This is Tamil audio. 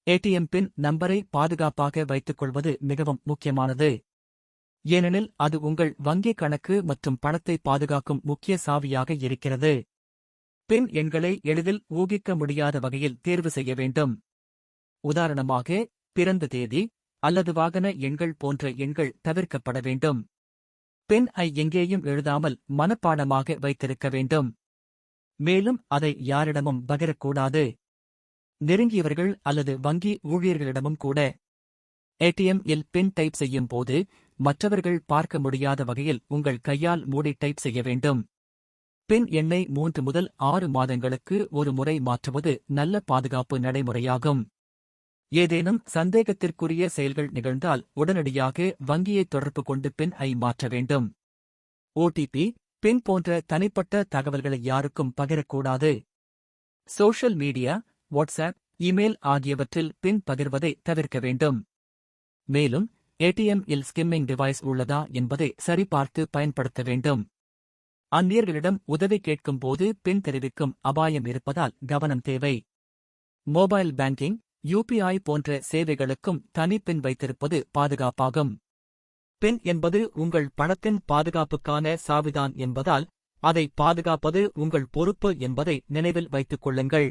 ஏடிஎம் பின் நம்பரை பாதுகாப்பாக வைத்துக் கொள்வது மிகவும் முக்கியமானது. ஏனெனில் அது உங்கள் வங்கிக் கணக்கு மற்றும் பணத்தை பாதுகாக்கும் முக்கிய சாவியாக இருக்கிறது. பின் எண்களை எளிதில் ஊகிக்க முடியாத வகையில் தேர்வு செய்ய வேண்டும். உதாரணமாக, பிறந்த தேதி அல்லது வாகன எண்கள் போன்ற எண்கள் தவிர்க்கப்பட வேண்டும். பின் ஐ எங்கேயும் எழுதாமல் மனப்பாடமாக வைத்திருக்க வேண்டும். மேலும் அதை யாரிடமும் பகிரக்கூடாது. நெருங்கியவர்கள் அல்லது வங்கி ஊழியர்களிடமும் கூட. ஏடிஎம் இல் பின் டைப் செய்யும் போது மற்றவர்கள் பார்க்க முடியாத வகையில் உங்கள் கையால் மூடி டைப் செய்ய வேண்டும். பின் எண்ணை 3 முதல் 6 மாதங்களுக்கு ஒரு முறை மாற்றுவது நல்ல பாதுகாப்பு நடைமுறையாகும். ஏதேனும் சந்தேகத்திற்குரிய செயல்கள் நிகழ்ந்தால் உடனடியாக வங்கியை தொடர்பு கொண்டு பின் ஐ மாற்ற வேண்டும். ஓடிபி, பின் போன்ற தனிப்பட்ட தகவல்களை யாருக்கும் பகிரக்கூடாது. சோஷியல் மீடியா, வாட்ஸ்அப், இமெயில் ஆகியவற்றில் பின் பகிர்வதை தவிர்க்க வேண்டும். மேலும் ஏடிஎம் இல் ஸ்கிம்மிங் டிவைஸ் உள்ளதா என்பதை சரிபார்த்து பயன்படுத்த வேண்டும். அந்நியர்களிடம் உதவி கேட்கும் போது பின் தெரிவிக்கும் அபாயம் இருப்பதால் கவனம் தேவை. மொபைல் பேங்கிங், யூபிஐ போன்ற சேவைகளுக்கும் தனி பின் வைத்திருப்பது பாதுகாப்பாகும். பின் என்பது உங்கள் பணத்தின் பாதுகாப்புக்கான சாவிதான் என்பதால் அதை பாதுகாப்பது உங்கள் பொறுப்பு என்பதை நினைவில் வைத்துக் கொள்ளுங்கள்.